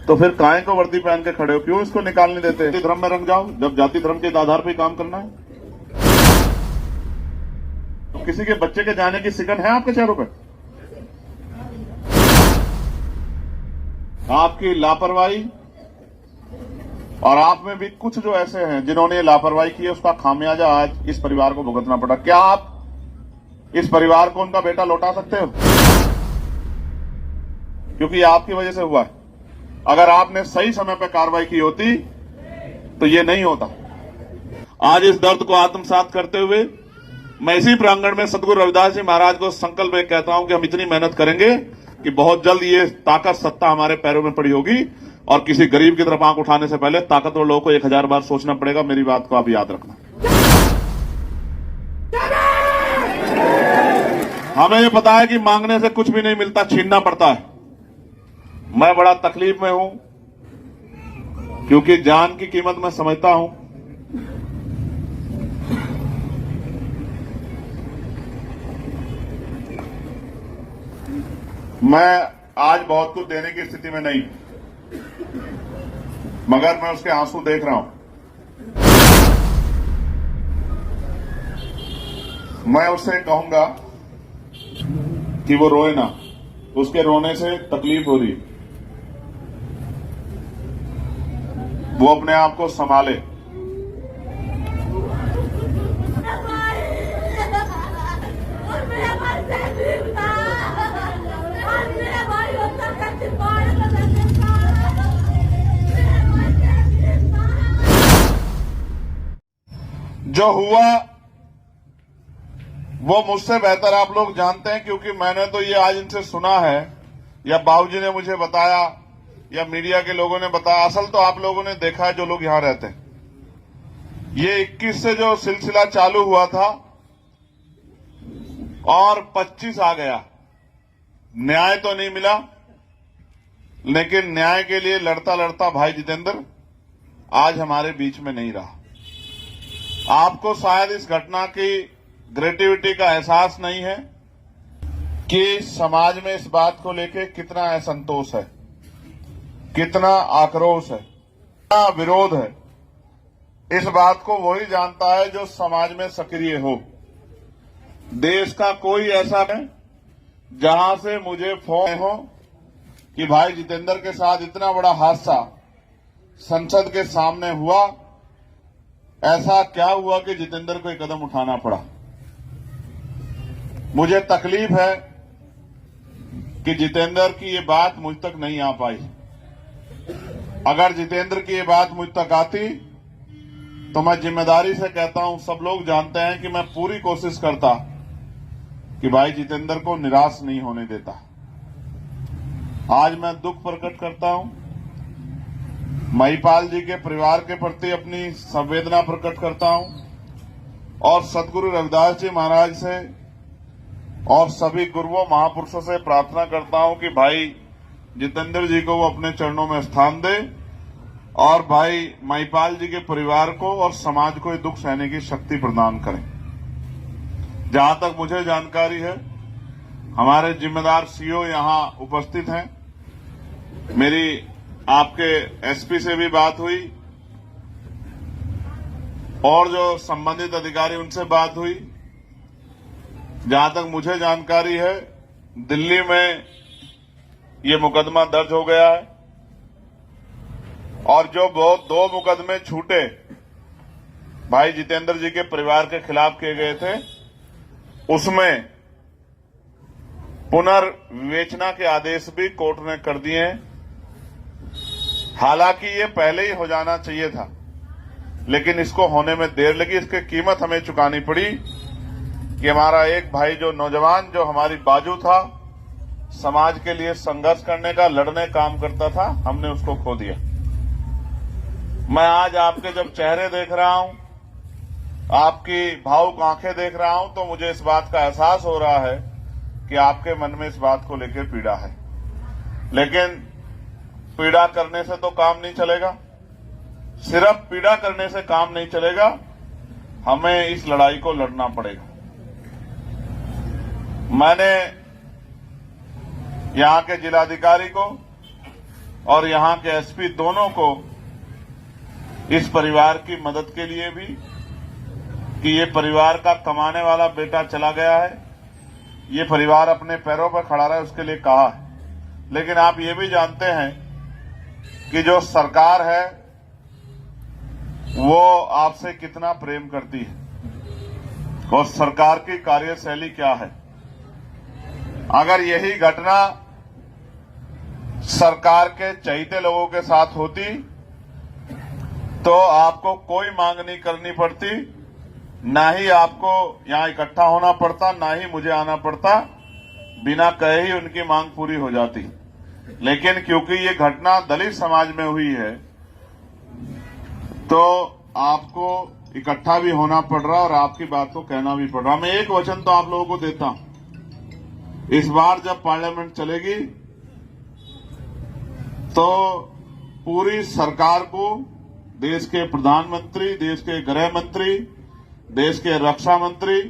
तो फिर काहे को वर्दी पहन के खड़े हो, क्यों इसको निकालने देते? जाति धर्म में रंग जाओ, जब जाति धर्म के आधार पर काम करना है। तो किसी के बच्चे के जाने की सिकन है आपके चेहरों पर? आपकी लापरवाही, और आप में भी कुछ जो ऐसे हैं जिन्होंने लापरवाही की है, उसका खामियाजा आज इस परिवार को भुगतना पड़ा। क्या आप इस परिवार को उनका बेटा लौटा सकते हो? क्योंकि ये आपकी वजह से हुआ है। अगर आपने सही समय पर कार्रवाई की होती तो ये नहीं होता। आज इस दर्द को आत्मसात करते हुए मैं इसी प्रांगण में सदगुरु रविदास जी महाराज को संकल्प में कहता हूं कि हम इतनी मेहनत करेंगे कि बहुत जल्द ये ताकत सत्ता हमारे पैरों में पड़ी होगी, और किसी गरीब की तरफ आंख उठाने से पहले ताकतवर लोगों को 1000 बार सोचना पड़ेगा। मेरी बात को आप याद रखना। हमें ये पता है कि मांगने से कुछ भी नहीं मिलता, छीनना पड़ता है। मैं बड़ा तकलीफ में हूं क्योंकि जान की कीमत मैं समझता हूं। मैं आज बहुत कुछ देने की स्थिति में नहीं, मगर मैं उसके आंसू देख रहा हूं। मैं उससे कहूंगा कि वो रोए ना, उसके रोने से तकलीफ हो रही, वो अपने आप को संभाले। जो हुआ वो मुझसे बेहतर आप लोग जानते हैं, क्योंकि मैंने तो ये आज इनसे सुना है, या बाबूजी ने मुझे बताया, या मीडिया के लोगों ने बताया। असल तो आप लोगों ने देखा है जो लोग यहां रहते हैं। ये 21 से जो सिलसिला चालू हुआ था और 25 आ गया, न्याय तो नहीं मिला, लेकिन न्याय के लिए लड़ता लड़ता भाई जितेंद्र आज हमारे बीच में नहीं रहा। आपको शायद इस घटना की ग्रेटिविटी का एहसास नहीं है कि समाज में इस बात को लेकर कितना असंतोष है, कितना आक्रोश है, कितना विरोध है। इस बात को वही जानता है जो समाज में सक्रिय हो। देश का कोई ऐसा नहीं जहां से मुझे फोन हो कि भाई जितेंद्र के साथ इतना बड़ा हादसा संसद के सामने हुआ, ऐसा क्या हुआ कि जितेंद्र को एक कदम उठाना पड़ा। मुझे तकलीफ है कि जितेंद्र की ये बात मुझ तक नहीं आ पाई। अगर जितेंद्र की ये बात मुझ तक आती तो मैं जिम्मेदारी से कहता हूं, सब लोग जानते हैं कि मैं पूरी कोशिश करता कि भाई जितेंद्र को निराश नहीं होने देता। आज मैं दुख प्रकट करता हूं, महिपाल जी के परिवार के प्रति अपनी संवेदना प्रकट करता हूं, और सदगुरु रविदास जी महाराज से और सभी गुरुओं महापुरुषों से प्रार्थना करता हूं कि भाई जितेंद्र जी को वो अपने चरणों में स्थान दे, और भाई महिपाल जी के परिवार को और समाज को ये दुख सहने की शक्ति प्रदान करें। जहां तक मुझे जानकारी है, हमारे जिम्मेदार सीओ यहां उपस्थित हैं। मेरी आपके एसपी से भी बात हुई, और जो संबंधित अधिकारी उनसे बात हुई। जहां तक मुझे जानकारी है, दिल्ली में ये मुकदमा दर्ज हो गया है, और जो 2 मुकदमे छूटे भाई जितेंद्र जी के परिवार के खिलाफ किए गए थे, उसमें पुनर्विवेचना के आदेश भी कोर्ट ने कर दिए हैं। हालांकि ये पहले ही हो जाना चाहिए था, लेकिन इसको होने में देर लगी। इसकी कीमत हमें चुकानी पड़ी कि हमारा एक भाई जो नौजवान, जो हमारी बाजू था, समाज के लिए संघर्ष करने का, लड़ने काम करता था, हमने उसको खो दिया। मैं आज आपके जब चेहरे देख रहा हूं, आपकी भावुक आंखें देख रहा हूं, तो मुझे इस बात का एहसास हो रहा है कि आपके मन में इस बात को लेकर पीड़ा है। लेकिन पीड़ा करने से तो काम नहीं चलेगा, सिर्फ पीड़ा करने से काम नहीं चलेगा, हमें इस लड़ाई को लड़ना पड़ेगा। मैंने यहां के जिलाधिकारी को और यहां के एसपी दोनों को इस परिवार की मदद के लिए भी, कि ये परिवार का कमाने वाला बेटा चला गया है, ये परिवार अपने पैरों पर खड़ा रहा है, उसके लिए कहा है। लेकिन आप ये भी जानते हैं कि जो सरकार है वो आपसे कितना प्रेम करती है और सरकार की कार्यशैली क्या है। अगर यही घटना सरकार के चहेते लोगों के साथ होती तो आपको कोई मांग नहीं करनी पड़ती, ना ही आपको यहां इकट्ठा होना पड़ता, ना ही मुझे आना पड़ता, बिना कहे ही उनकी मांग पूरी हो जाती। लेकिन क्योंकि ये घटना दलित समाज में हुई है तो आपको इकट्ठा भी होना पड़ रहा और आपकी बात को कहना भी पड़ रहा। मैं एक वचन तो आप लोगों को देता हूं, इस बार जब पार्लियामेंट चलेगी तो पूरी सरकार को, देश के प्रधानमंत्री, देश के गृह मंत्री, देश के रक्षा मंत्री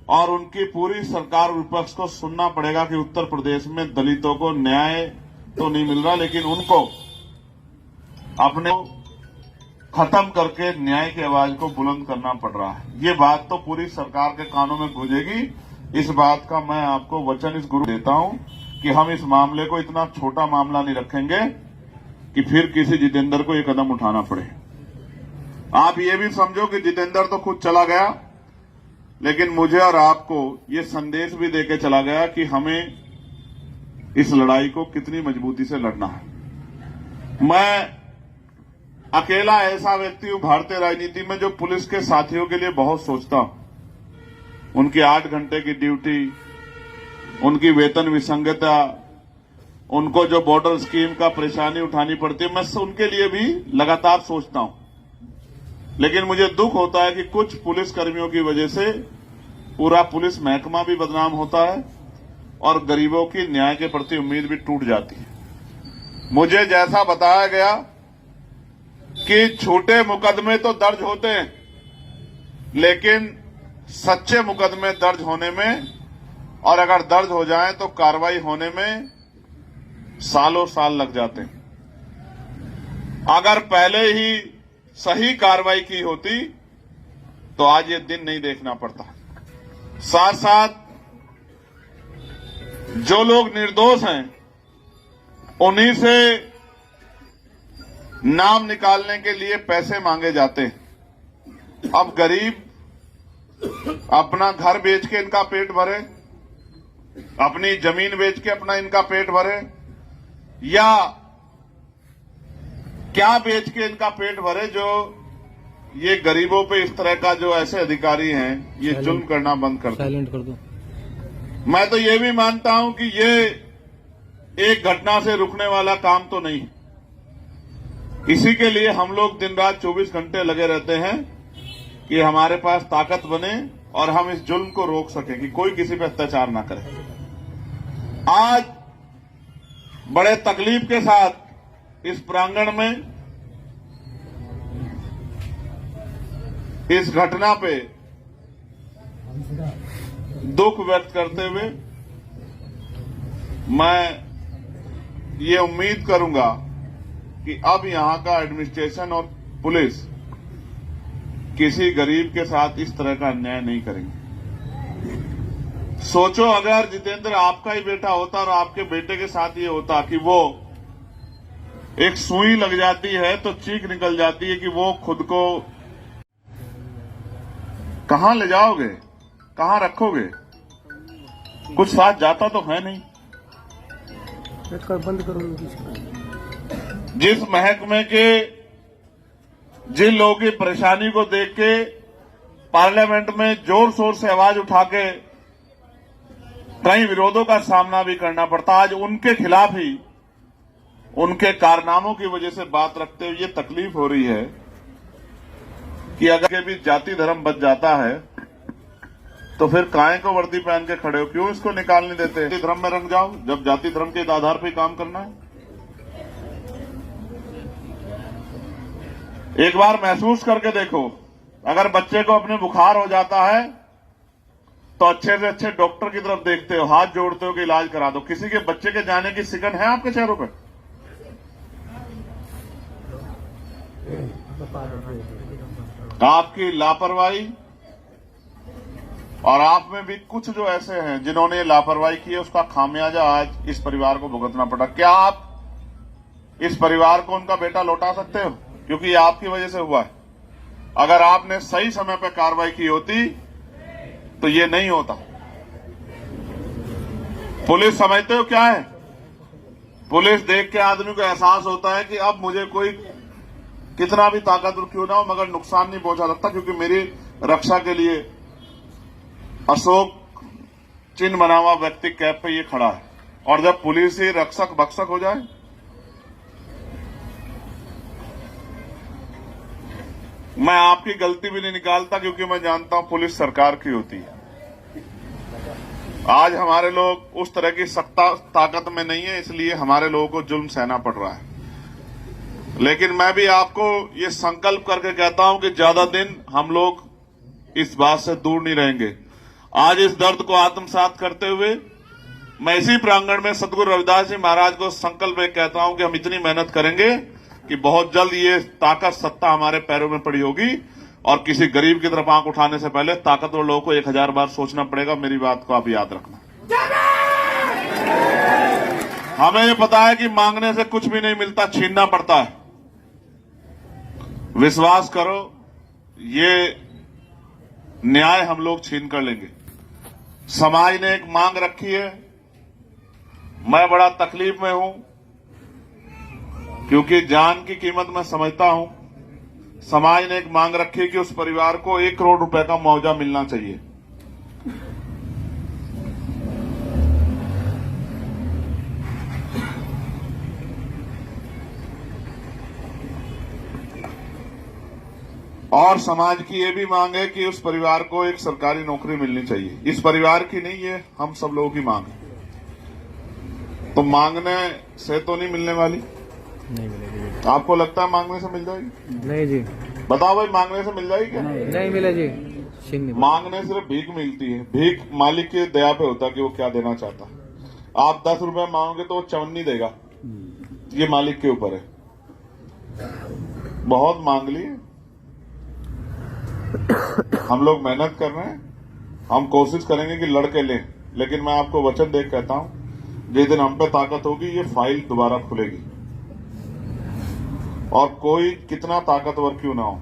और उनकी पूरी सरकार विपक्ष को सुनना पड़ेगा कि उत्तर प्रदेश में दलितों को न्याय तो नहीं मिल रहा, लेकिन उनको अपने खत्म करके न्याय की आवाज को बुलंद करना पड़ रहा है। ये बात तो पूरी सरकार के कानों में गूंजेगी। इस बात का मैं आपको वचन इस गुरु देता हूं कि हम इस मामले को इतना छोटा मामला नहीं रखेंगे कि फिर किसी जितेंद्र को ये कदम उठाना पड़े। आप ये भी समझो कि जितेंद्र तो खुद चला गया, लेकिन मुझे और आपको ये संदेश भी देके चला गया कि हमें इस लड़ाई को कितनी मजबूती से लड़ना है। मैं अकेला ऐसा व्यक्ति हूं भारतीय राजनीति में जो पुलिस के साथियों के लिए बहुत सोचता हूं। उनकी 8 घंटे की ड्यूटी, उनकी वेतन विसंगता, उनको जो बॉर्डर स्कीम का परेशानी उठानी पड़ती है, मैं उनके लिए भी लगातार सोचता हूं। लेकिन मुझे दुख होता है कि कुछ पुलिस कर्मियों की वजह से पूरा पुलिस महकमा भी बदनाम होता है और गरीबों की न्याय के प्रति उम्मीद भी टूट जाती है। मुझे जैसा बताया गया कि छोटे मुकदमे तो दर्ज होते हैं, लेकिन सच्चे मुकदमे दर्ज होने में और अगर दर्ज हो जाएं तो कार्रवाई होने में सालों साल लग जाते हैं। अगर पहले ही सही कार्रवाई की होती तो आज ये दिन नहीं देखना पड़ता। साथ साथ जो लोग निर्दोष हैं उन्हीं से नाम निकालने के लिए पैसे मांगे जाते हैं। अब गरीब अपना घर बेच के इनका पेट भरे, अपनी जमीन बेच के अपना इनका पेट भरे, या क्या बेच के इनका पेट भरे, जो ये गरीबों पे इस तरह का जो ऐसे अधिकारी हैं ये जुल्म करना बंद कर दो। साइलेंट कर दो। मैं तो ये भी मानता हूं कि ये एक घटना से रुकने वाला काम तो नहीं है। इसी के लिए हम लोग दिन रात 24 घंटे लगे रहते हैं कि हमारे पास ताकत बने और हम इस जुल्म को रोक सकें कि कोई किसी पे अत्याचार ना करे। आज बड़े तकलीफ के साथ इस प्रांगण में इस घटना पे दुख व्यक्त करते हुए मैं ये उम्मीद करूंगा कि अब यहां का एडमिनिस्ट्रेशन और पुलिस किसी गरीब के साथ इस तरह का अन्याय नहीं करेंगे। सोचो अगर जितेंद्र आपका ही बेटा होता और आपके बेटे के साथ ये होता कि वो एक सुई लग जाती है तो चीख निकल जाती है कि वो खुद को कहां ले जाओगे, कहां रखोगे, कुछ साथ जाता तो है नहीं। बंद करो। जिस महकमे के जिन लोगों की परेशानी को देख के पार्लियामेंट में जोर शोर से आवाज उठा के कई विरोधों का सामना भी करना पड़ता, आज उनके खिलाफ ही उनके कारनामों की वजह से बात रखते हुए ये तकलीफ हो रही है कि अगर के भी जाति धर्म बच जाता है तो फिर काहे को वर्दी पहन के खड़े हो, क्यों इसको निकाल नहीं देते? जाति धर्म में रंग जाओ जब जाति धर्म के आधार पर काम करना है। एक बार महसूस करके देखो, अगर बच्चे को अपने बुखार हो जाता है तो अच्छे से अच्छे डॉक्टर की तरफ देखते हो, हाथ जोड़ते हो कि इलाज करा दो। किसी के बच्चे के जाने की सिकन है आपके चेहरों पर? आपकी लापरवाही, और आप में भी कुछ जो ऐसे हैं जिन्होंने लापरवाही की है, उसका खामियाजा आज इस परिवार को भुगतना पड़ा। क्या आप इस परिवार को उनका बेटा लौटा सकते हो? क्योंकि ये आपकी वजह से हुआ है। अगर आपने सही समय पर कार्रवाई की होती तो ये नहीं होता। पुलिस समझते हो क्या है? पुलिस देख के आदमी को एहसास होता है कि अब मुझे कोई कितना भी ताकतवर क्यों ना हो मगर नुकसान नहीं पहुंचा सकता, क्योंकि मेरी रक्षा के लिए अशोक चिन्ह बना हुआ व्यक्ति कैब पे ये खड़ा है। और जब पुलिस ही रक्षक भक्षक हो जाए, मैं आपकी गलती भी नहीं निकालता, क्योंकि मैं जानता हूं पुलिस सरकार की होती है। आज हमारे लोग उस तरह की सत्ता ताकत में नहीं है, इसलिए हमारे लोगों को जुल्म सहना पड़ रहा है। लेकिन मैं भी आपको ये संकल्प करके कहता हूं कि ज्यादा दिन हम लोग इस बात से दूर नहीं रहेंगे। आज इस दर्द को आत्मसात करते हुए मैं इसी प्रांगण में सदगुरु रविदास जी महाराज को संकल्प एक कहता हूं कि हम इतनी मेहनत करेंगे कि बहुत जल्द ये ताकत सत्ता हमारे पैरों में पड़ी होगी, और किसी गरीब की तरफ आंख उठाने से पहले ताकतवर लोगों को 1000 बार सोचना पड़ेगा। मेरी बात को आप याद रखना। हमें ये पता है कि मांगने से कुछ भी नहीं मिलता, छीनना पड़ता है। विश्वास करो, ये न्याय हम लोग छीन कर लेंगे। समाज ने एक मांग रखी है, मैं बड़ा तकलीफ में हूं, क्योंकि जान की कीमत मैं समझता हूं। समाज ने एक मांग रखी है कि उस परिवार को 1 करोड़ रुपए का मुआवजा मिलना चाहिए। और समाज की ये भी मांग है कि उस परिवार को एक सरकारी नौकरी मिलनी चाहिए। इस परिवार की नहीं है, हम सब लोगों की मांग है। तो मांगने से तो नहीं मिलने वाली। नहीं मिलेगी। आपको लगता है मांगने से मिल जाएगी? नहीं जी। बताओ भाई, मांगने से मिल जाएगी क्या? नहीं मिले जी। मांगने सिर्फ भीख मिलती है। भीख मालिक की दया पे होता है कि वो क्या देना चाहता। आप 10 रुपए मांगोगे तो वो चवन्नी देगा, ये मालिक के ऊपर है। बहुत मांग लिए, हम लोग मेहनत कर रहे हैं, हम कोशिश करेंगे कि लड़के लें। लेकिन मैं आपको वचन देकर कहता हूं, जिस दिन हम पे ताकत होगी ये फाइल दोबारा खुलेगी, और कोई कितना ताकतवर क्यों ना हो,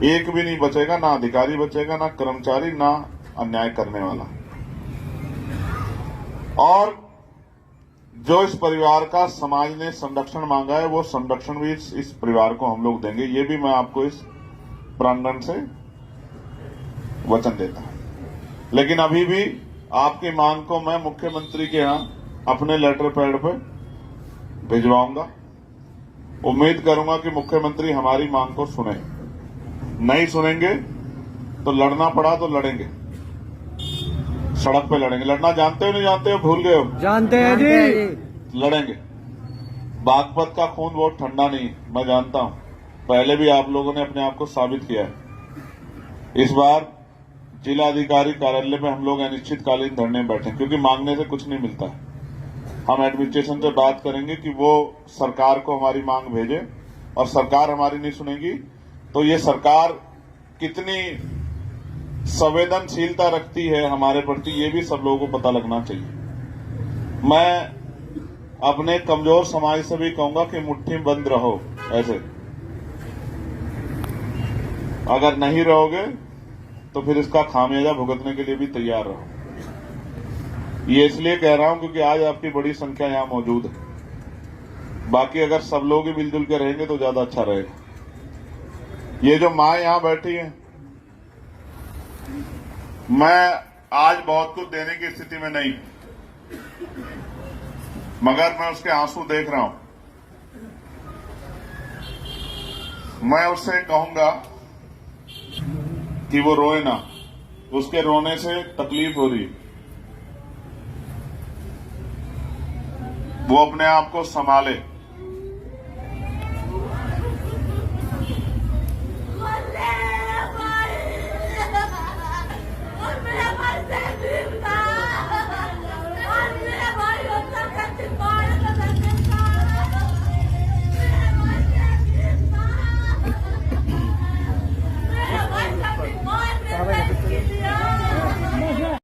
एक भी नहीं बचेगा, ना अधिकारी बचेगा, ना कर्मचारी, ना अन्याय करने वाला। और जो इस परिवार का समाज ने संरक्षण मांगा है, वो संरक्षण भी इस परिवार को हम लोग देंगे। ये भी मैं आपको इस प्रांगण से वचन देता हूं। लेकिन अभी भी आपकी मांग को मैं मुख्यमंत्री के यहां अपने लेटर पैड पर भिजवाऊंगा। उम्मीद करूंगा कि मुख्यमंत्री हमारी मांग को सुने। नहीं सुनेंगे तो लड़ना पड़ा तो लड़ेंगे, सड़क पे लड़ेंगे। लड़ना जानते हो नहीं जानते हो? भूल गए हो? जानते हैं जी। लड़ेंगे। बागपत का खून बहुत ठंडा नहीं, मैं जानता हूं। पहले भी आप लोगों ने अपने आप को साबित किया है। इस बार जिलाधिकारी कार्यालय में हम लोग अनिश्चितकालीन धरने में बैठे, क्योंकि मांगने से कुछ नहीं मिलता है। हम एडमिनिस्ट्रेशन से बात करेंगे कि वो सरकार को हमारी मांग भेजे, और सरकार हमारी नहीं सुनेगी तो ये सरकार कितनी संवेदनशीलता रखती है हमारे प्रति, ये भी सब लोगों को पता लगना चाहिए। मैं अपने कमजोर समाज से भी कहूंगा कि मुट्ठी बंद रहो। ऐसे अगर नहीं रहोगे तो फिर इसका खामियाजा भुगतने के लिए भी तैयार रहो। ये इसलिए कह रहा हूं क्योंकि आज आपकी बड़ी संख्या यहां मौजूद है। बाकी अगर सब लोग ही मिलजुल के रहेंगे तो ज्यादा अच्छा रहेगा। ये जो मां यहां बैठी है, मैं आज बहुत कुछ देने की स्थिति में नहीं, मगर मैं उसके आंसू देख रहा हूं। मैं उससे कहूंगा कि वो रोए ना, उसके रोने से तकलीफ हो रही, वो अपने आप को संभाले।